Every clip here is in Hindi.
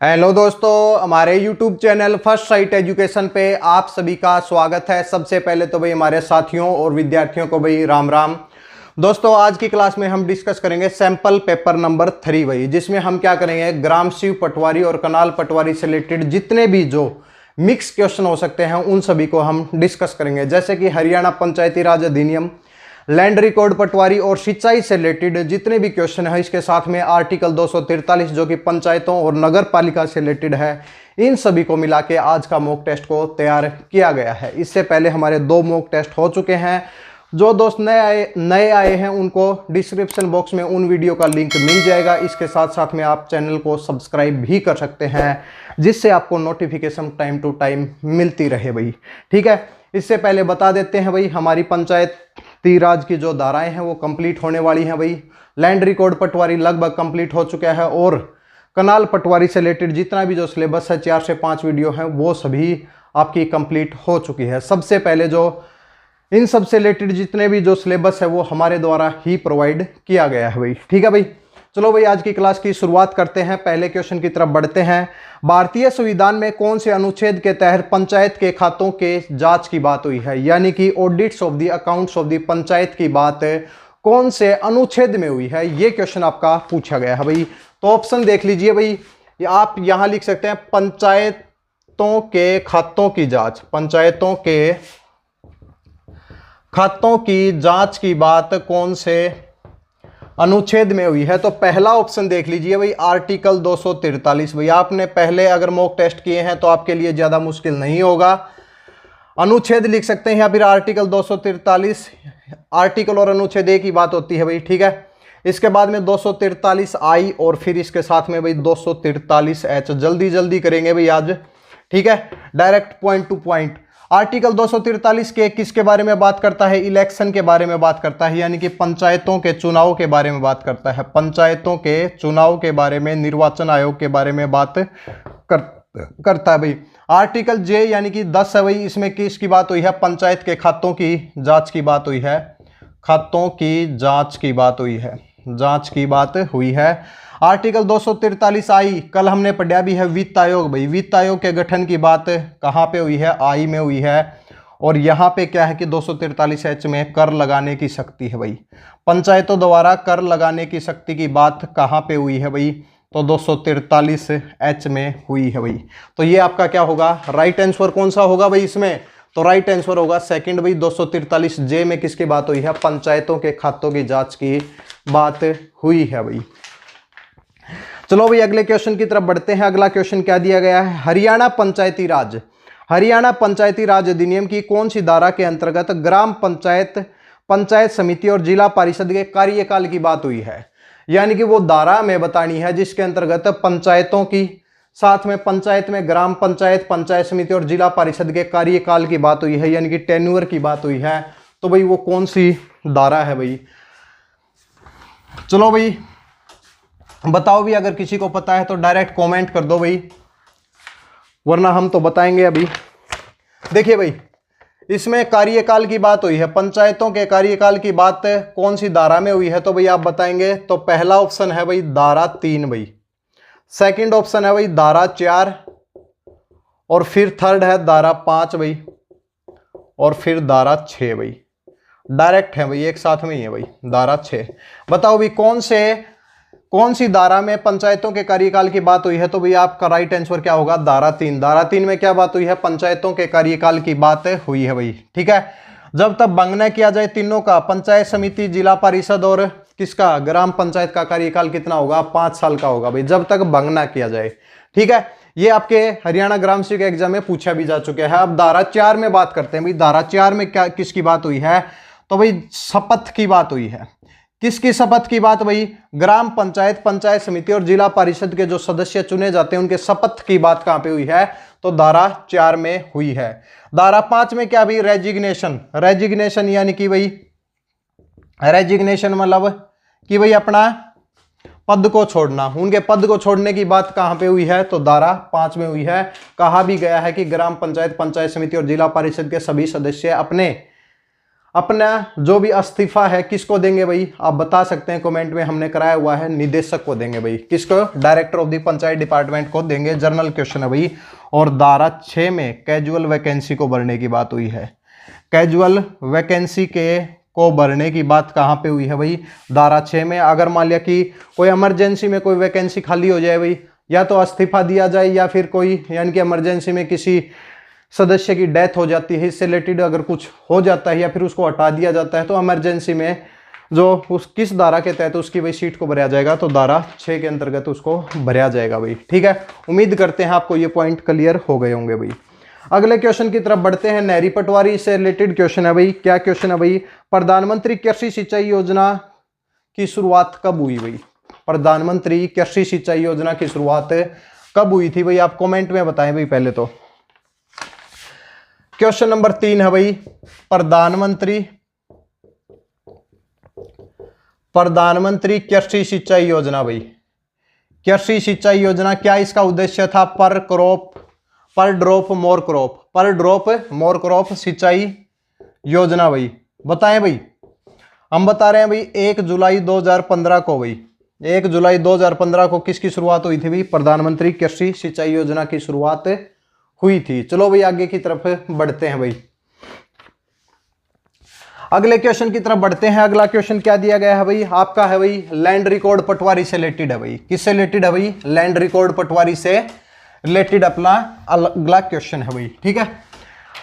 हेलो दोस्तों, हमारे YouTube channel first sight education पे आप सभी का स्वागत है। सबसे पहले तो भाई हमारे साथियों और विद्यार्थियों को भाई राम राम। दोस्तों आज की क्लास में हम डिस्कस करेंगे सैंपल पेपर नंबर 3 भाई, जिसमें हम क्या करेंगे, ग्राम शिव पटवारी और कनाल पटवारी से रिलेटेड जितने भी जो मिक्स क्वेश्चन हो सकते हैं उन सभी को हम डिस्कस करेंगे। जैसे कि हरियाणा पंचायती राज अधिनियम, लैंड रिकॉर्ड पटवारी और सिंचाई से रिलेटेड जितने भी क्वेश्चन है, इसके साथ में आर्टिकल 243 जो कि पंचायतों और नगर पालिका से रिलेटेड है, इन सभी को मिला के आज का मॉक टेस्ट को तैयार किया गया है। इससे पहले हमारे 2 मॉक टेस्ट हो चुके हैं। जो दोस्त नए आए हैं उनको डिस्क्रिप्शन बॉक्स में उन वीडियो का लिंक मिल जाएगा। इसके साथ साथ में आप चैनल को सब्सक्राइब भी कर सकते हैं, जिससे आपको नोटिफिकेशन टाइम टू टाइम मिलती रहे भाई। ठीक है, इससे पहले बता देते हैं भाई, हमारी पंचायती राज की जो धाराएं हैं वो कंप्लीट होने वाली हैं भाई। लैंड रिकॉर्ड पटवारी लगभग कंप्लीट हो चुका है और कनाल पटवारी से रिलेटेड जितना भी जो सिलेबस है 4 से 5 वीडियो हैं वो सभी आपकी कंप्लीट हो चुकी है। सबसे पहले जो इन सब से रिलेटेड जितने भी जो सिलेबस है वो हमारे द्वारा ही प्रोवाइड किया गया है भाई। ठीक है भाई, चलो भाई आज की क्लास की शुरुआत करते हैं। पहले क्वेश्चन की तरफ बढ़ते हैं। भारतीय संविधान में कौन से अनुच्छेद के तहत पंचायत के खातों के जांच की बात हुई है, यानी कि audits of the accounts of the panchayat की बात कौन से अनुच्छेद में हुई है, ये क्वेश्चन आपका पूछा गया है भाई। तो ऑप्शन देख लीजिए भाई, आप यहां लिख सकते हैं पंचायतों के खातों की जांच, पंचायतों के खातों की जांच की बात कौन से अनुच्छेद में हुई है। तो पहला ऑप्शन देख लीजिए भाई, आर्टिकल 243 भाई। आपने पहले अगर मॉक टेस्ट किए हैं तो आपके लिए ज्यादा मुश्किल नहीं होगा। अनुच्छेद लिख सकते हैं या फिर आर्टिकल 243, आर्टिकल और अनुच्छेद एक ही बात होती है भाई। ठीक है, इसके बाद में 243 आई और फिर इसके साथ में भाई 243 एच। जल्दी जल्दी करेंगे भाई आज। ठीक है, direct point two point. Article 243 के किसके बारे में बात करता है, इलेक्शन के बारे में बात करता है, यानी कि पंचायतों के चुनाव के बारे में बात करता है। पंचायतों के चुनाव के बारे में, निर्वाचन आयोग के बारे में बात करता है भाई। आर्टिकल जे यानी कि 10 है भाई, इसमें किसकी बात हुई है, पंचायत के खातों की जांच की बात हुई है, खातों की जांच की बात हुई है, जांच की बात हुई है। आर्टिकल 243 आई कल हमने पढ़ा भी है, वित्त आयोग भाई। वित्त आयोग के गठन की बात कहाँ पे हुई है, आई में हुई है। और यहाँ पे क्या है कि 243 एच में कर लगाने की शक्ति है भाई। पंचायतों द्वारा कर लगाने की शक्ति की बात कहाँ पे हुई है भाई, तो 243 एच में हुई है भाई। तो ये आपका क्या होगा, राइट आंसर कौन सा होगा भाई इसमें, तो राइट आंसर होगा सेकंड भाई। 243 जे में किसकी बात हुई है, पंचायतों के खातों की जांच की बात हुई है भाई। चलो भाई अगले क्वेश्चन की तरफ बढ़ते हैं। अगला क्वेश्चन क्या दिया गया है, हरियाणा पंचायती राज, हरियाणा पंचायती राज अधिनियम की कौन सी धारा के अंतर्गत ग्राम पंचायत, पंचायत समिति और जिला परिषद के कार्यकाल की बात हुई है। यानी कि वो धारा में बतानी है जिसके अंतर्गत पंचायतों की साथ में पंचायत में ग्राम पंचायत, पंचायत समिति और जिला परिषद के कार्यकाल की बात हुई है, यानी कि टेन्योर की बात हुई है। तो भाई वो कौन सी धारा है भाई, चलो भाई बताओ भी। अगर किसी को पता है तो डायरेक्ट कमेंट कर दो भाई, वरना हम तो बताएंगे अभी। देखिए भाई, इसमें कार्यकाल की बात हुई है, पंचायतों के कार्यकाल की बात कौन सी धारा में हुई है, तो भाई आप बताएंगे। तो पहला ऑप्शन है भाई धारा 3 भाई, सेकंड ऑप्शन है भाई धारा 4, और फिर थर्ड है धारा 5 भाई, और फिर धारा 6 भाई। डायरेक्ट है भाई, एक साथ में ही है भाई, धारा 6। बताओ भाई कौन सी धारा में पंचायतों के कार्यकाल की बात हुई है, तो भाई आपका राइट आंसर क्या होगा, धारा 3। धारा 3 में क्या बात हुई है, पंचायतों के कार्यकाल की बात हुई है भाई। ठीक है, जब तक भंग न किया जाए तीनों का, पंचायत समिति, जिला परिषद और किसका, ग्राम पंचायत का कार्यकाल कितना होगा, 5 साल का होगा भाई, जब तक भंग ना किया जाए। ठीक है, ये आपके हरियाणा ग्राम सेवक एग्जाम में पूछा भी जा चुका है। अब धारा 4 में बात करते हैं भाई। धारा 4 में क्या किसकी बात हुई है, तो भाई शपथ की बात हुई है। किसकी शपथ की बात भाई, ग्राम पंचायत, पंचायत समिति और जिला परिषद के जो सदस्य चुने जाते हैं उनके शपथ की बात कहां पे हुई है, तो धारा 4 में हुई है। धारा 5 में क्या भाई, रेजिग्नेशन, रेजिग्नेशन यानी कि भाई, रेजिग्नेशन मतलब कि भाई अपना पद को छोड़ना, उनके पद को छोड़ने की बात कहां पे हुई है, तो धारा 5 में हुई है। कहा भी गया है कि ग्राम पंचायत, पंचायत समिति और जिला परिषद के सभी सदस्य अपने अपना जो भी इस्तीफा है किसको देंगे भाई, आप बता सकते हैं कमेंट में, हमने कराया हुआ है निदेशक को देंगे भाई। किसको? Director of the panchayat department को देंगे। जनरल क्वेश्चन है भाई। और धारा 6 में कैजुअल वैकेंसी को भरने की बात हुई है। कैजुअल वैकेंसी के को भरने की बात कहाँ पे हुई है भाई? धारा 6 में। अगर मान लिया कि कोई इमरजेंसी में कोई वैकेंसी खाली हो जाए भाई, या तो इस्तीफा दिया जाए या फिर कोई यानी कि इमरजेंसी में किसी सदस्य की डेथ हो जाती है, इससे रिलेटेड अगर कुछ हो जाता है या फिर उसको हटा दिया जाता है, तो इमरजेंसी में जो उस किस धारा के तहत उसकी भाई सीट को भरा जाएगा, तो धारा 6 के अंतर्गत उसको भरा जाएगा भाई। ठीक है, उम्मीद करते हैं आपको ये पॉइंट क्लियर हो गए होंगे भाई। अगले क्वेश्चन की तरफ बढ़ते हैं। नहरी पटवारी से रिलेटेड क्वेश्चन है भाई। क्या क्वेश्चन है भाई? प्रधानमंत्री कृषि सिंचाई योजना की शुरुआत कब हुई भाई? प्रधानमंत्री कृषि सिंचाई योजना की शुरुआत कब हुई थी भाई? आप कमेंट में बताएं भाई पहले तो। क्वेश्चन नंबर 3 है भाई, प्रधानमंत्री कृषि सिंचाई योजना भाई। कृषि सिंचाई योजना क्या इसका उद्देश्य था? पर ड्रॉप मोर क्रॉप सिंचाई योजना भाई। बताएं भाई। हम बता रहे हैं भाई 1 जुलाई 2015 को भाई, 1 जुलाई 2015 को किसकी शुरुआत हुई थी भाई? प्रधानमंत्री कृषि सिंचाई योजना की शुरुआत हुई थी। चलो भाई आगे की तरफ बढ़ते हैं भाई। अगले क्वेश्चन की तरफ बढ़ते हैं। अगला क्वेश्चन क्या दिया गया है भाई? आपका है भाई लैंड रिकॉर्ड पटवारी से रिलेटेड है भाई। किससे रिलेटेड है भाई? लैंड रिकॉर्ड पटवारी से रिलेटेड अपना अगला क्वेश्चन है भाई। ठीक है,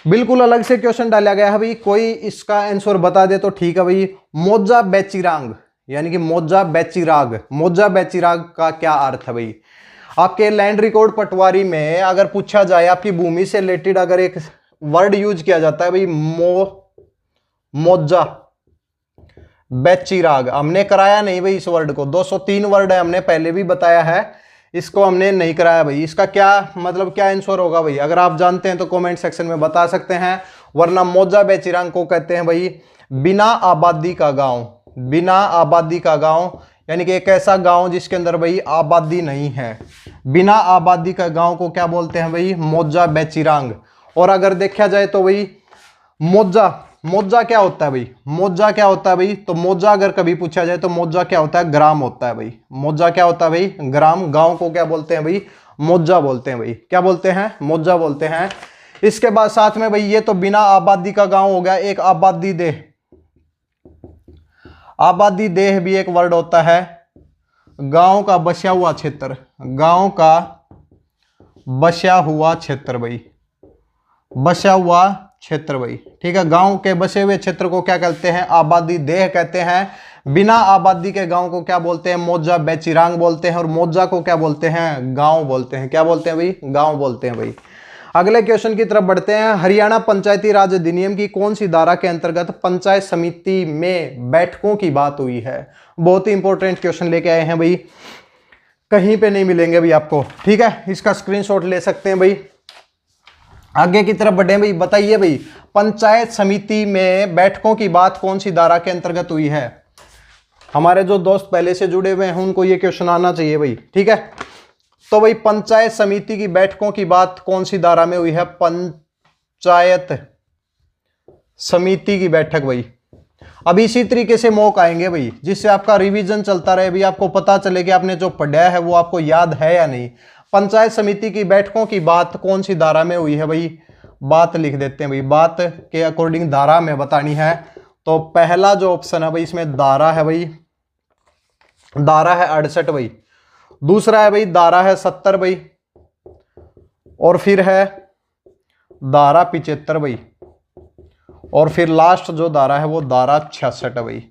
बिल्कुल अलग से क्वेश्चन डाला गया है भाई। कोई इसका आंसर बता दे तो ठीक है भाई। मोजा बेचिरांग यानी कि मोजा बेचिराग का क्या अर्थ है भाई? आपके लैंड रिकॉर्ड पटवारी में अगर पूछा जाए आपकी भूमि से रिलेटेड अगर एक वर्ड यूज किया जाता है भाई, मोजा बेचिराग। हमने कराया नहीं भाई इस वर्ड को, 203 वर्ड है, हमने पहले भी बताया है, इसको हमने नहीं कराया भाई। इसका क्या मतलब, क्या आंसर होगा भाई? अगर आप जानते हैं तो कमेंट सेक्शन में बता सकते हैं, वरना मोजा बेचिरांग को कहते हैं भाई बिना आबादी का गांव। बिना आबादी का गांव यानी कि एक ऐसा गांव जिसके अंदर भाई आबादी नहीं है। बिना आबादी का गांव को क्या बोलते हैं भाई? मोजा बेचिरांग। और अगर देखा जाए तो भाई मोजा क्या होता है भाई? मोजा क्या होता है भाई? तो मोजा अगर कभी पूछा जाए तो मोजा क्या होता है? ग्राम होता है भाई। मोजा क्या होता है भाई? ग्राम। गांव को क्या बोलते हैं भाई? मोजा बोलते हैं भाई। क्या बोलते हैं? मोजा बोलते हैं। इसके बाद साथ में भाई ये तो बिना आबादी का गांव हो गया। एक आबादी देह, आबादी देह भी एक वर्ड होता है। गांव का बसा हुआ क्षेत्र, गांव का बसा हुआ क्षेत्र भाई, बसा हुआ क्षेत्र भाई। ठीक है, गांव के बसे हुए क्षेत्र को क्या कहते हैं? आबादी देह कहते हैं। बिना आबादी के गांव को क्या बोलते हैं? मोजा बेचिरांग बोलते हैं। और मोजा को क्या बोलते हैं? गांव बोलते हैं। क्या बोलते हैं भाई? गांव बोलते हैं भाई। अगले क्वेश्चन की तरफ बढ़ते हैं। हरियाणा पंचायती राज अधिनियम की कौन सी धारा के अंतर्गत पंचायत समिति में बैठकों की बात हुई है? बहुत ही इंपॉर्टेंट क्वेश्चन लेके आए हैं भाई, कहीं पे नहीं मिलेंगे भाई आपको। ठीक है, इसका स्क्रीनशॉट ले सकते हैं भाई। आगे की तरफ बढ़े भाई। बताइए भाई, पंचायत समिति में बैठकों की बात कौन सी धारा के अंतर्गत हुई है? हमारे जो दोस्त पहले से जुड़े हुए हैं उनको ये क्वेश्चन आना चाहिए भाई। ठीक है, तो भाई पंचायत समिति की बैठकों की बात कौन सी धारा में हुई है? पंचायत समिति की बैठक भाई। अब इसी तरीके से मॉक आएंगे भाई, जिससे आपका रिवीजन चलता रहे भाई, आपको पता चले कि आपने जो पढ़ा है वो आपको याद है या नहीं। पंचायत समिति की बैठकों की बात कौन सी धारा में हुई है भाई? बात लिख देते हैं भाई, बात के अकॉर्डिंग धारा में बतानी है। तो पहला जो ऑप्शन है भाई इसमें धारा है भाई, धारा है 68 भाई। दूसरा है भाई धारा है 70 भाई। और फिर है धारा 75 भाई। और फिर लास्ट जो धारा है वो धारा 66 है भाई।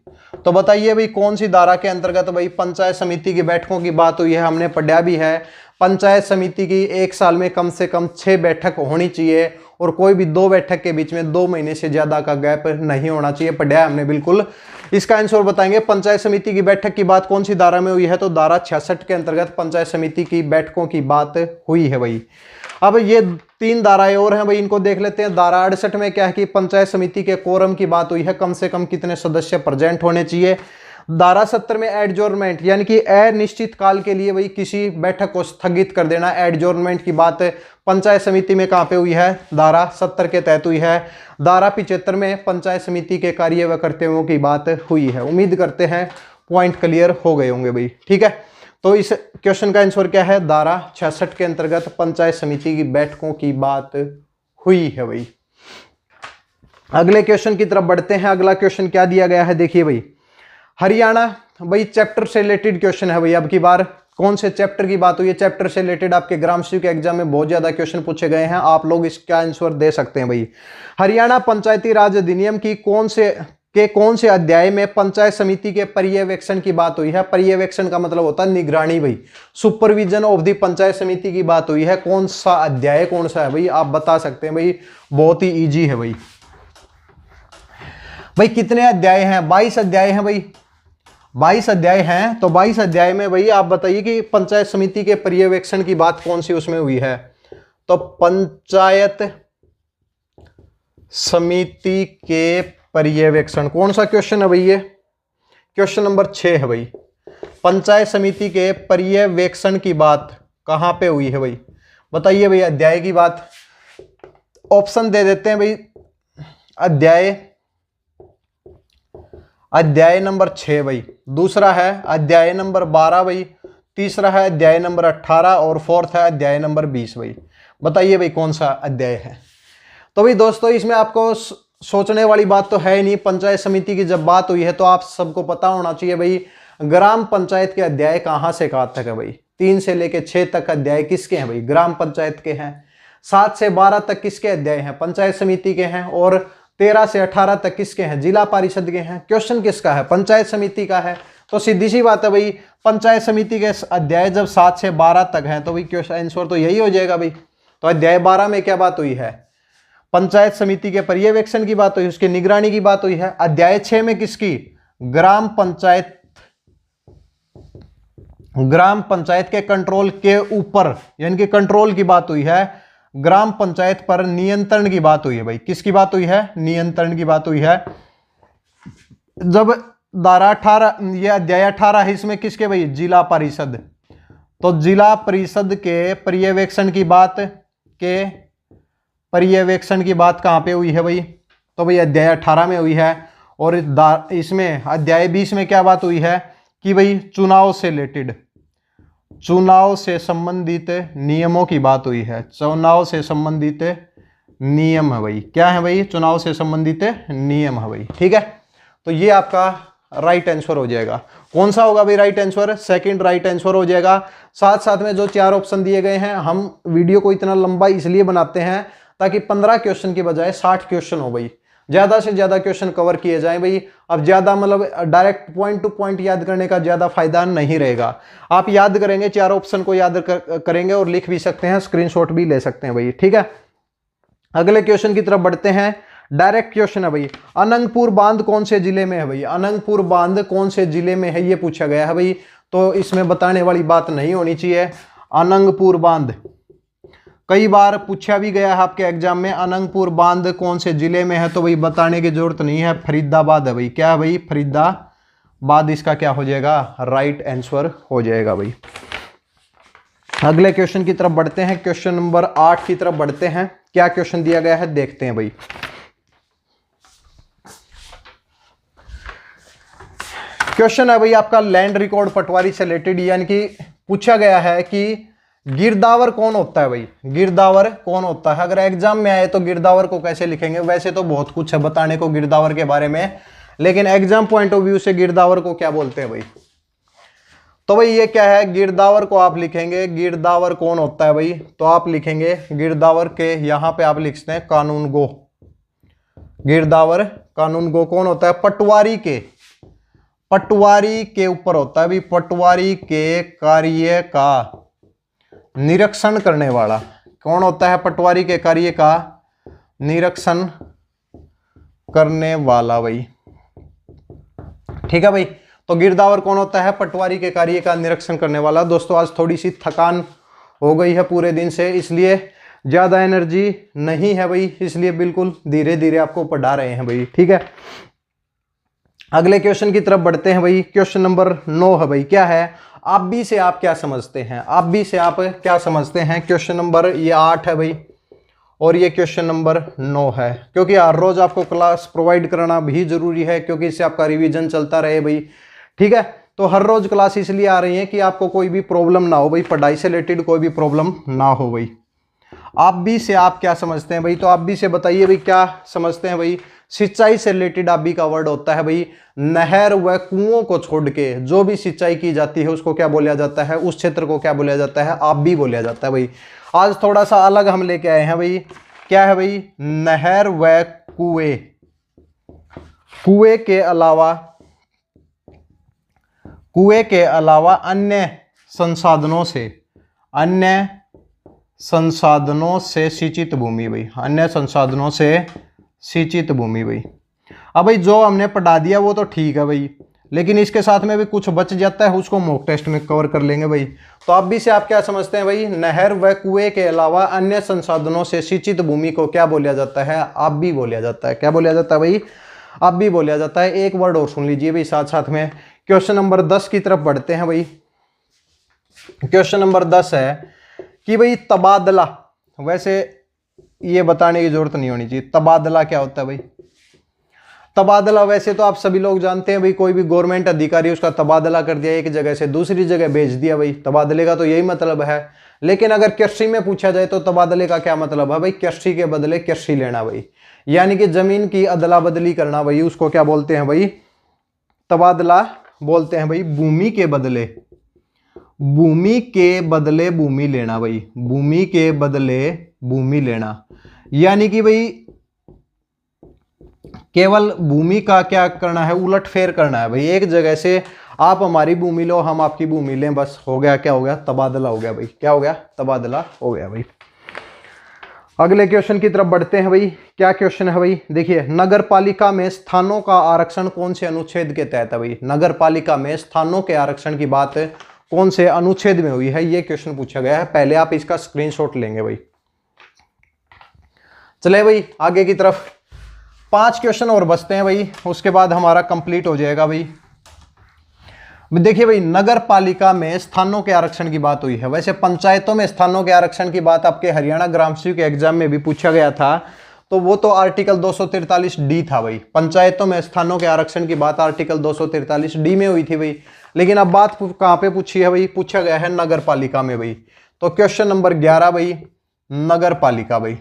तो बताइए भाई कौन सी धारा के अंतर्गत भाई पंचायत समिति की बैठकों की बात हुई है? हमने पढ़ा भी है, पंचायत समिति की एक साल में कम से कम 6 बैठक होनी चाहिए और कोई भी 2 बैठक के बीच में 2 महीने से ज्यादा का गैप नहीं होना चाहिए। पढ़ा है हमने बिल्कुल। इसका आंसर बताएंगे पंचायत समिति की बैठक की बात कौन सी धारा में हुई है? तो धारा 66 के अंतर्गत पंचायत समिति की बैठकों की बात हुई है भाई। अब ये 3 धाराएं और हैं भाई, इनको देख लेते हैं। धारा 68 में क्या है कि पंचायत समिति के कोरम की बात हुई है, कम से कम कितने सदस्य प्रेजेंट होने चाहिए। धारा 70 में एडजोर्नमेंट यानी कि अनिश्चित काल के लिए भाई किसी बैठक को स्थगित कर देना, एडजोर्नमेंट की बात पंचायत समिति में कहाँ पे हुई है, धारा 70 के तहत हुई है। धारा 75 में पंचायत समिति के कार्य व कर्तव्यों की बात हुई है। उम्मीद करते हैं पॉइंट क्लियर हो गए होंगे भाई, ठीक है। तो इस क्वेश्चन का आंसर क्या है, धारा 66 के अंतर्गत पंचायत समिति की बैठकों की बात हुई है भाई। अगले क्वेश्चन की तरफ बढ़ते हैं। अगला क्वेश्चन क्या दिया गया है, देखिए भाई, हरियाणा, भाई चैप्टर से रिलेटेड क्वेश्चन है भाई। अब की बार कौन से चैप्टर की बात हुई है, चैप्टर से रिलेटेड आपके ग्राम सेवक एग्जाम में बहुत ज्यादा क्वेश्चन पूछे गए हैं, आप लोग इसका आंसर दे सकते हैं भाई। हरियाणा पंचायती राज अधिनियम की कौन से अध्याय में पंचायत समिति के पर्यवेक्षण की बात हुई है। पर्यवेक्षण का मतलब होता है निगरानी भाई, सुपरविजन ऑफ द पंचायत समिति की बात हुई है। कौन सा अध्याय कौन सा है भाई, आप बता सकते हैं भाई, बहुत ही ईजी है भाई। भाई कितने अध्याय हैं, 22 अध्याय हैं भाई, 22 अध्याय हैं। तो 22 अध्याय में भाई आप बताइए कि पंचायत समिति के पर्यवेक्षण की बात कौन सी उसमें हुई है। तो पंचायत समिति के पर्यवेक्षण, कौन सा क्वेश्चन है भाई, ये क्वेश्चन नंबर 6 है भाई। पंचायत समिति के पर्यवेक्षण की बात कहां पे हुई है भाई, बताइए भाई। अध्याय की बात, ऑप्शन दे देते हैं भाई। अध्याय नंबर 6 भाई, दूसरा है अध्याय नंबर 12 भाई, तीसरा है अध्याय नंबर 18 और फोर्थ है अध्याय नंबर 20 भाई। बताइए भाई कौन सा अध्याय है। तो भाई दोस्तों इसमें आपको सोचने वाली बात तो है ही नहीं। पंचायत समिति की जब बात हुई है तो आप सबको पता होना चाहिए भाई, ग्राम पंचायत के अध्याय कहां से कहां तक है भाई। 3 से लेके 6 तक अध्याय किसके हैं भाई, ग्राम पंचायत के हैं। 7 से 12 तक किसके अध्याय हैं, पंचायत समिति के हैं। और 13 से 18 तक किसके हैं, जिला परिषद के हैं। क्वेश्चन किसका है, पंचायत समिति का है। तो सीधी सी बात है भाई, पंचायत समिति के अध्याय जब 7 से 12 तक हैं तो भाई क्वेश्चन आंसर तो यही हो जाएगा भाई। तो अध्याय 12 में क्या बात हुई है, पंचायत समिति के पर्यवेक्षण की बात हुई, उसकी निगरानी की बात हुई है। अध्याय 6 में किसकी, ग्राम पंचायत के कंट्रोल के ऊपर, यानी कि कंट्रोल की बात हुई है। ग्राम पंचायत पर नियंत्रण की बात हुई है भाई। किसकी बात हुई है, नियंत्रण की बात हुई है। जब धारा 18, ये अध्याय 18 है, इसमें किसके भाई, जिला परिषद। तो जिला परिषद के पर्यवेक्षण की बात कहां पे हुई है भाई, तो भाई अध्याय 18 में हुई है। और इसमें अध्याय 20 में क्या बात हुई है कि भाई चुनाव से संबंधित नियमों की बात हुई है। चुनाव से संबंधित नियम है भाई, क्या है भाई, चुनाव से संबंधित नियम है भाई, ठीक है। तो ये आपका राइट आंसर हो जाएगा। कौन सा होगा भाई right answer, second right answer हो जाएगा। साथ साथ में जो 4 ऑप्शन दिए गए हैं, हम वीडियो को इतना लंबा इसलिए बनाते हैं ताकि 15 क्वेश्चन की बजाय 60 क्वेश्चन हो भाई, ज्यादा से ज्यादा क्वेश्चन कवर किए जाएं भाई। अब ज्यादा मतलब डायरेक्ट पॉइंट टू पॉइंट याद करने का ज्यादा फायदा नहीं रहेगा। आप याद करेंगे, 4 ऑप्शन को याद करेंगे और लिख भी सकते हैं, स्क्रीनशॉट भी ले सकते हैं भाई, ठीक है। अगले क्वेश्चन की तरफ बढ़ते हैं। डायरेक्ट क्वेश्चन है भाई, अनंगपुर बांध कौन से जिले में है भाई, अनंगपुर बांध कौन से जिले में है, ये पूछा गया है भाई। तो इसमें बताने वाली बात नहीं होनी चाहिए। अनंगपुर बांध कई बार पूछा भी गया है आपके एग्जाम में, अनंगपुर बांध कौन से जिले में है, तो भाई बताने की जरूरत नहीं है, फरीदाबाद है भाई। क्या है भाई, फरीदाबाद इसका क्या हो जाएगा, राइट आंसर हो जाएगा भाई। अगले क्वेश्चन की तरफ बढ़ते हैं, क्वेश्चन नंबर 8 की तरफ बढ़ते हैं। क्या क्वेश्चन दिया गया है देखते हैं भाई। क्वेश्चन है भाई आपका लैंड रिकॉर्ड पटवारी से रिलेटेड, यानी कि पूछा गया है कि गिरदावर कौन होता है भाई, गिरदावर कौन होता है। अगर एग्जाम में आए तो गिरदावर को कैसे लिखेंगे, वैसे तो बहुत कुछ है बताने को गिरदावर के बारे में, लेकिन एग्जाम पॉइंट ऑफ व्यू से गिरदावर को क्या बोलते हैं भाई। तो भाई ये क्या है, गिरदावर को आप लिखेंगे, गिरदावर कौन होता है भाई, तो आप लिखेंगे गिरदावर के, यहां पे आप लिखते हैं कानून गो। गिरदावर कानून गो कौन होता है, पटवारी के ऊपर होता है भाई, पटवारी के कार्य का निरीक्षण करने वाला कौन होता है, पटवारी के कार्य का निरीक्षण करने वाला भाई, ठीक है भाई। तो गिरदावर कौन होता है, पटवारी के कार्य का निरीक्षण करने वाला। दोस्तों आज थोड़ी सी थकान हो गई है पूरे दिन से, इसलिए ज्यादा एनर्जी नहीं है भाई, इसलिए बिल्कुल धीरे धीरे आपको पढ़ा रहे हैं भाई, ठीक है। अगले क्वेश्चन की तरफ बढ़ते हैं भाई। क्वेश्चन नंबर 9 है भाई, क्या है, आप बी से आप क्या समझते हैं, आप बी से आप क्या समझते हैं? क्वेश्चन नंबर ये 8 है भाई और ये क्वेश्चन नंबर 9 है, क्योंकि हर रोज आपको क्लास प्रोवाइड करना भी जरूरी है, क्योंकि इससे आपका रिवीजन चलता रहे भाई। ठीक है, तो हर रोज क्लास इसलिए आ रही है कि आपको कोई भी प्रॉब्लम ना हो भाई, पढ़ाई से रिलेटेड कोई भी प्रॉब्लम ना हो भाई। आप भी से आप क्या समझते हैं भाई? तो आप भी से बताइए भाई क्या समझते हैं भाई? सिंचाई से रिलेटेड आप भी का वर्ड होता है भाई नहर व कुओं को छोड़ के जो भी सिंचाई की जाती है उसको क्या बोला जाता है? उस क्षेत्र को क्या बोला जाता है? आप भी बोला जाता है भाई। आज थोड़ा सा अलग हम लेके आए हैं भाई। क्या है भाई? नहर व कुएं। कुएं के अलावा अन्य संसाधनों से सिंचित भूमि भाई, अन्य संसाधनों से सिंचित भूमि भाई। अब भाई जो हमने पढ़ा दिया वो तो ठीक है भाई, लेकिन इसके साथ में भी कुछ बच जाता है, उसको मॉक टेस्ट में कवर कर लेंगे भाई। तो आप भी से आप क्या समझते हैं भाई? नहर व कुएं के अलावा अन्य संसाधनों से सिंचित भूमि को क्या बोला जाता है? आप भी बोला जाता है। क्या बोला जाता है भाई? आप भी बोला जाता है। एक वर्ड और सुन लीजिए भाई साथ साथ में। क्वेश्चन नंबर 10 की तरफ बढ़ते हैं भाई। क्वेश्चन नंबर 10 है कि भाई तबादला, वैसे ये बताने की जरूरत नहीं होनी चाहिए तबादला क्या होता है भाई। तबादला वैसे तो आप सभी लोग जानते हैं भाई, कोई भी गवर्नमेंट अधिकारी उसका तबादला कर दिया, एक जगह से दूसरी जगह भेज दिया भाई, तबादले का तो यही मतलब है। लेकिन अगर कृषि में पूछा जाए तो तबादले का क्या मतलब है भाई? कृषि के बदले कृषि लेना भाई, यानी कि जमीन की अदला बदली करना भाई, उसको क्या बोलते हैं भाई? तबादला बोलते हैं भाई। भूमि के बदले भूमि लेना भाई, भूमि के बदले भूमि लेना, यानी कि भाई केवल भूमि का क्या करना है? उलट फेर करना है भाई। एक जगह से आप हमारी भूमि लो, हम आपकी भूमि लें, बस हो गया। क्या हो गया? तबादला हो गया भाई। क्या हो गया? तबादला हो गया भाई। अगले क्वेश्चन की तरफ बढ़ते हैं भाई। क्या क्वेश्चन है भाई? देखिए, नगर पालिका में स्थानों का आरक्षण कौन से अनुच्छेद के तहत है भाई? नगर पालिका में स्थानों के आरक्षण की बात कौन से अनुच्छेद में हुई है? ये क्वेश्चन पूछा गया है। पहले आप इसका स्क्रीनशॉट लेंगे भाई। चले भाई आगे की तरफ। 5 क्वेश्चन और बचते हैं भाई, उसके बाद हमारा कंप्लीट हो जाएगा भाई। देखिए भाई, नगर पालिका में स्थानों के आरक्षण की बात हुई है। वैसे पंचायतों में स्थानों के आरक्षण की बात आपके हरियाणा ग्राम सेवक के एग्जाम में भी पूछा गया था, तो वो तो आर्टिकल 243D था भाई। पंचायतों में स्थानों के आरक्षण की बात आर्टिकल 243D में हुई थी भाई। लेकिन अब बात कहां पे पूछी है भाई? पूछा गया है नगर पालिका में भाई। तो क्वेश्चन नंबर 11 भाई, नगर पालिका भाई।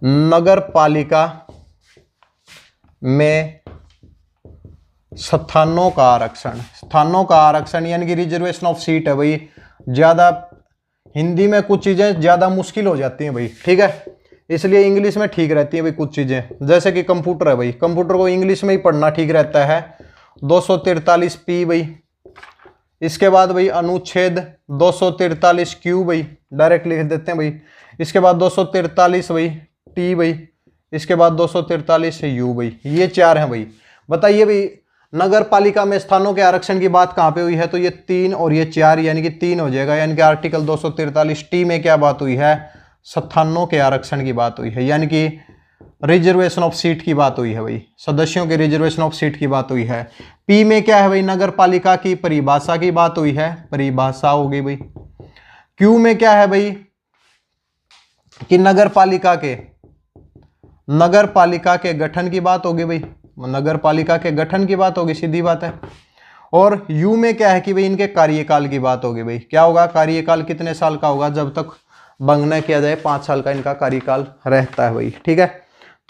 नगर पालिका में स्थानों का आरक्षण यानी कि रिजर्वेशन ऑफ सीट है भाई। ज्यादा हिंदी में कुछ चीजें ज्यादा मुश्किल हो जाती हैं भाई, ठीक है, इसलिए इंग्लिश में ठीक रहती है भाई कुछ चीजें। जैसे कि कंप्यूटर है भाई, कंप्यूटर को इंग्लिश में ही पढ़ना ठीक रहता है। 243P भाई। इसके बाद भाई अनुच्छेद 243Q भाई, डायरेक्ट लिख देते हैं भाई। इसके बाद 243 भाई T भाई। इसके बाद 243U भाई। ये 4 हैं भाई। बताइए भाई, नगर पालिका में स्थानों के आरक्षण की बात कहां पे हुई है? तो ये 3 और ये 4, यानी कि 3 हो जाएगा। यानी कि आर्टिकल 243T में क्या बात हुई है? स्थानों के आरक्षण की बात हुई है, यानी कि रिजर्वेशन ऑफ सीट की बात हुई है भाई। सदस्यों के रिजर्वेशन ऑफ सीट की बात हुई है। पी में क्या है भाई? नगर पालिका की परिभाषा की बात हुई है, परिभाषा होगी भाई। क्यू में क्या है भाई? कि नगर पालिका के गठन की बात होगी भाई। नगर पालिका के गठन की बात होगी, सीधी बात है। और यू में क्या है कि भाई इनके कार्यकाल की बात होगी भाई। क्या होगा? कार्यकाल कितने साल का होगा? जब तक भंग न किया जाए 5 साल का इनका कार्यकाल रहता है भाई, ठीक है।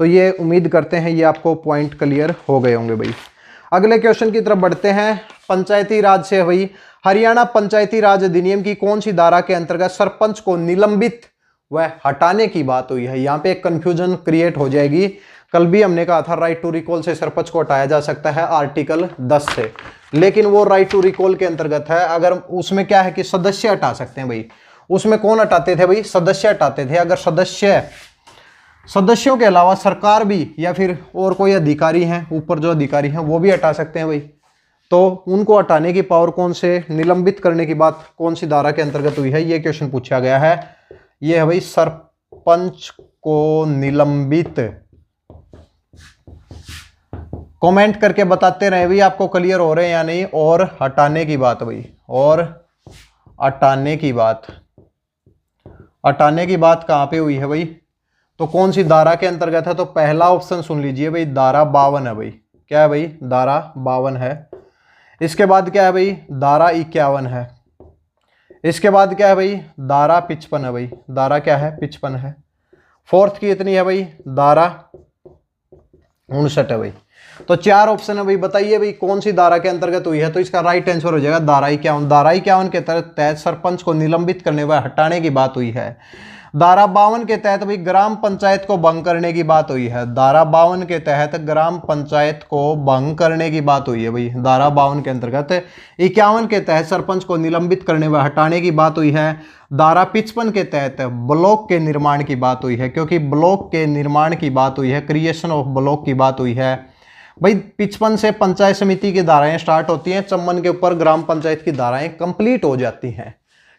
तो ये उम्मीद करते हैं ये आपको पॉइंट क्लियर हो गए होंगे भाई। अगले क्वेश्चन की तरफ बढ़ते हैं। पंचायती राज से भाई, हरियाणा पंचायती राज अधिनियम की कौन सी धारा के अंतर्गत सरपंच को निलंबित व हटाने की बात हुई है? यहाँ पे एक कंफ्यूजन क्रिएट हो जाएगी। कल भी हमने कहा था राइट टू रिकॉल से सरपंच को हटाया जा सकता है आर्टिकल 10 से, लेकिन वो राइट टू रिकॉल के अंतर्गत है। अगर उसमें क्या है कि सदस्य हटा सकते हैं भाई। उसमें कौन हटाते थे भाई? सदस्य हटाते थे। अगर सदस्यों के अलावा सरकार भी या फिर और कोई अधिकारी हैं, ऊपर जो अधिकारी हैं वो भी हटा सकते हैं भाई। तो उनको हटाने की पावर कौन से, निलंबित करने की बात कौन सी धारा के अंतर्गत हुई है? ये क्वेश्चन पूछा गया है। ये है भाई सरपंच को निलंबित कमेंट करके बताते रहे भाई आपको क्लियर हो रहे हैं या नहीं। और हटाने की बात भाई, और हटाने की बात, हटाने की बात कहाँ पे हुई है भाई, तो कौन सी धारा के अंतर्गत है? तो पहला ऑप्शन सुन लीजिए भाई, धारा 52 है भाई। क्या है भाई? धारा 52 है। इसके बाद क्या है भाई? धारा 51 है। इसके बाद क्या है भाई? धारा 55 है भाई। धारा क्या है? 55 है। फोर्थ की इतनी है भाई, धारा 59 है भाई। तो 4 ऑप्शन है भाई, बताइए भाई कौन सी धारा के अंतर्गत हुई है? तो इसका राइट आंसर हो जाएगा धारा 51। धारा 51 के तहत सरपंच को निलंबित करने व हटाने की बात हुई है। धारा 52 के तहत भाई ग्राम पंचायत को भंग करने की बात हुई है। धारा 52 के तहत ग्राम पंचायत को भंग करने की बात हुई है भाई। धारा 52 के अंतर्गत 51 के तहत सरपंच को निलंबित करने व हटाने की बात हुई है। धारा 55 के तहत ब्लॉक के निर्माण की बात हुई है, क्योंकि ब्लॉक के निर्माण की बात हुई है, क्रिएशन ऑफ ब्लॉक की बात हुई है भाई। 55 से पंचायत समिति की धाराएं स्टार्ट होती हैं, 54 के ऊपर ग्राम पंचायत की धाराएं कंप्लीट हो जाती हैं।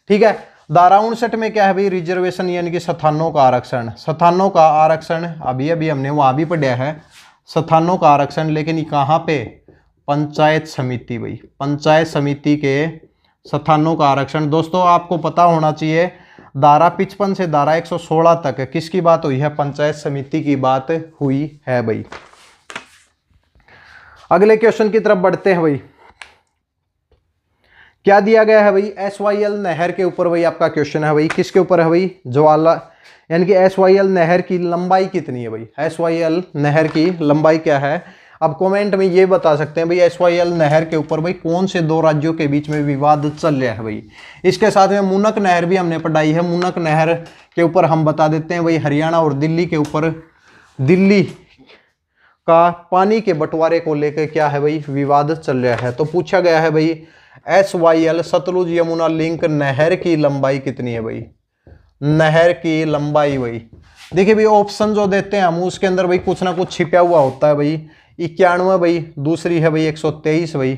ठीक है। धारा 59 में क्या है भाई? रिजर्वेशन यानी कि स्थानों का आरक्षण। स्थानों का आरक्षण अभी अभी हमने वहां भी पढ़ा है, स्थानों का आरक्षण, लेकिन कहाँ पे? पंचायत समिति भाई। पंचायत समिति के स्थानों का आरक्षण। दोस्तों आपको पता होना चाहिए, धारा 55 से धारा 116 तक किसकी बात हुई है? पंचायत समिति की बात हुई है भाई। अगले क्वेश्चन की तरफ बढ़ते हैं भाई। क्या दिया गया है भाई? SYL नहर के ऊपर भाई आपका क्वेश्चन है भाई। किसके ऊपर है भाई? ज्वाला, यानी कि SYL नहर की लंबाई कितनी है भाई? SYL नहर की लंबाई क्या है? अब कमेंट में ये बता सकते हैं भाई SYL नहर के ऊपर भाई कौन से 2 राज्यों के बीच में विवाद चल रहा है भाई। इसके साथ में मुनक नहर भी हमने पढ़ाई है। मुनक नहर के ऊपर हम बता देते हैं भाई, हरियाणा और दिल्ली के ऊपर, दिल्ली का पानी के बंटवारे को लेकर क्या है भाई? विवाद चल रहा है। तो पूछा गया है भाई SYL सतलुज यमुना लिंक नहर की लंबाई कितनी है भाई? नहर की लंबाई भाई, देखिए भाई ऑप्शन जो देते हैं हम उसके अंदर भाई कुछ ना कुछ छिपा हुआ होता है भाई। 91 भाई, दूसरी है भाई 123 भाई,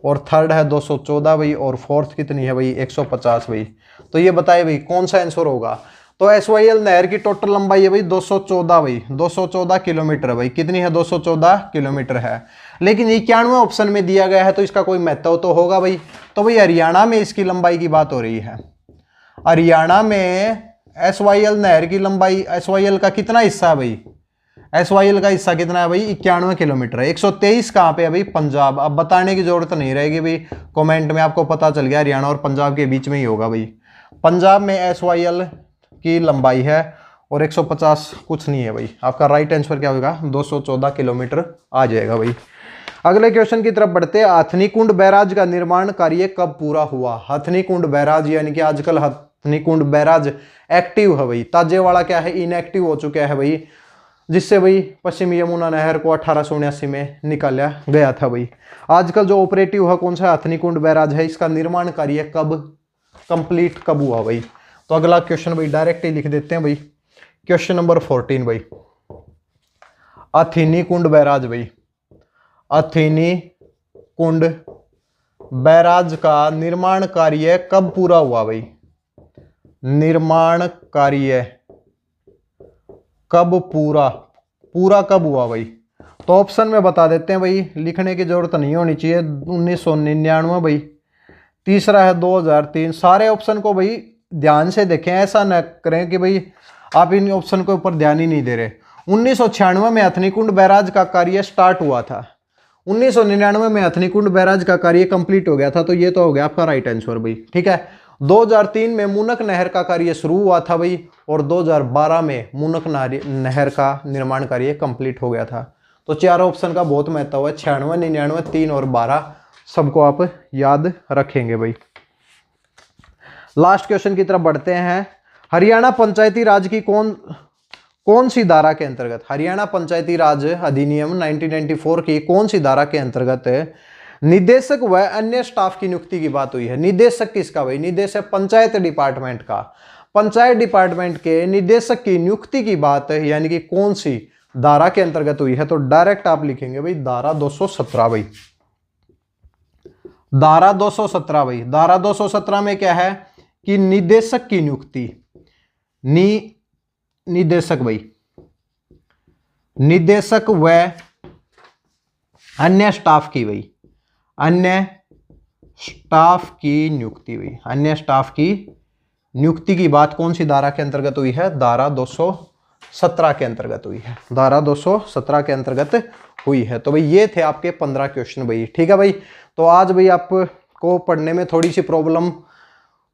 और थर्ड है 214 भाई, और फोर्थ कितनी है भाई? 150 भाई। तो ये बताइए भाई कौन सा आंसर होगा? तो SYL नहर की टोटल लंबाई है भाई 214 भाई, 214 किलोमीटर भाई। कितनी है? 214 किलोमीटर है। लेकिन 91 ऑप्शन में दिया गया है, तो इसका कोई महत्व तो होगा भाई। तो भाई हरियाणा में इसकी लंबाई की बात हो रही है। हरियाणा में SYL नहर की लंबाई, SYL का कितना हिस्सा है भाई? SYL का हिस्सा कितना है भाई? 91 किलोमीटर है। 123 कहाँ पे है भाई? पंजाब। अब बताने की जरूरत नहीं रहेगी भाई, कमेंट में आपको पता चल गया, हरियाणा और पंजाब के बीच में ही होगा भाई। पंजाब में SYL की लंबाई है और 150 कुछ नहीं है भाई। आपका राइट आंसर क्या होगा? 214 किलोमीटर आ जाएगा भाई। अगले क्वेश्चन की तरफ बढ़ते हैं। हथनीकुंड बैराज का निर्माण कार्य कब पूरा हुआ? हथनीकुंड बैराज, यानी कि आजकल हथनीकुंड बैराज एक्टिव है भाई। ताजेवाड़ा क्या है? इनएक्टिव हो चुका है भाई, जिससे भाई पश्चिमी यमुना नहर को 1879 में निकाला गया था भाई। आजकल जो ऑपरेटिव है कौन सा? हथनीकुंड बैराज है। इसका निर्माण कार्य कब कंप्लीट कब हुआ भाई? तो अगला क्वेश्चन भाई डायरेक्ट ही लिख देते हैं भाई, क्वेश्चन नंबर 14 भाई। हथनीकुंड बैराज भाई, हथनीकुंड बैराज का निर्माण कार्य कब पूरा हुआ भाई? निर्माण कार्य कब पूरा कब हुआ भाई? तो ऑप्शन में बता देते हैं भाई, लिखने की जरूरत नहीं होनी चाहिए। 1999 भाई, तीसरा है 2003। सारे ऑप्शन को भाई ध्यान से देखें, ऐसा न करें कि भाई आप इन ऑप्शन के ऊपर ध्यान ही नहीं दे रहे। 1996 में हथनीकुंड बैराज का कार्य स्टार्ट हुआ था। 1999 में हथनीकुंड बैराज का कार्य कंप्लीट हो गया था। तो ये तो हो गया आपका राइट आंसर भाई। ठीक है। 2003 में मुनक नहर का कार्य शुरू हुआ था भाई, और 2012 में मुनक नहर का निर्माण कार्य कंप्लीट हो गया था। तो 4 ऑप्शन का बहुत महत्व है, 96, 99, 3 और 12 सबको आप याद रखेंगे भाई। लास्ट क्वेश्चन की तरफ बढ़ते हैं। हरियाणा पंचायती राज की कौन सी धारा के अंतर्गत, हरियाणा पंचायती राज अधिनियम 1994 की कौन सी धारा के अंतर्गत निदेशक व अन्य स्टाफ की नियुक्ति की बात हुई है? निदेशक किसका भाई? निदेशक पंचायत डिपार्टमेंट का। पंचायत डिपार्टमेंट के निदेशक की नियुक्ति की बात है, यानी कि कौन सी धारा के अंतर्गत हुई है? तो डायरेक्ट आप लिखेंगे भाई धारा 217 भाई। धारा 217 भाई। धारा 217 में क्या है कि निदेशक की नियुक्ति, निदेशक भाई, निदेशक व अन्य स्टाफ की भाई, अन्य स्टाफ की नियुक्ति हुई, अन्य स्टाफ की नियुक्ति की बात कौन सी धारा के अंतर्गत हुई है? धारा 217 के अंतर्गत हुई है, धारा 217 के अंतर्गत हुई है। तो भाई ये थे आपके 15 क्वेश्चन भाई, ठीक है भाई। तो आज भाई आपको पढ़ने में थोड़ी सी प्रॉब्लम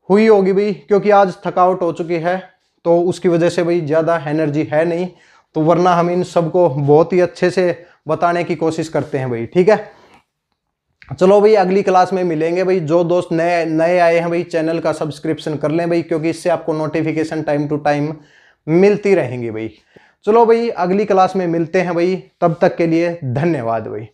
हुई होगी भाई, क्योंकि आज थकावट हो चुकी है, तो उसकी वजह से भाई ज़्यादा एनर्जी है नहीं, तो वरना हम इन सबको बहुत ही अच्छे से बताने की कोशिश करते हैं भाई, ठीक है। चलो भाई अगली क्लास में मिलेंगे भाई। जो दोस्त नए नए आए हैं भाई, चैनल का सब्सक्रिप्शन कर लें भाई, क्योंकि इससे आपको नोटिफिकेशन टाइम टू टाइम मिलती रहेंगी भाई। चलो भाई अगली क्लास में मिलते हैं भाई, तब तक के लिए धन्यवाद भाई।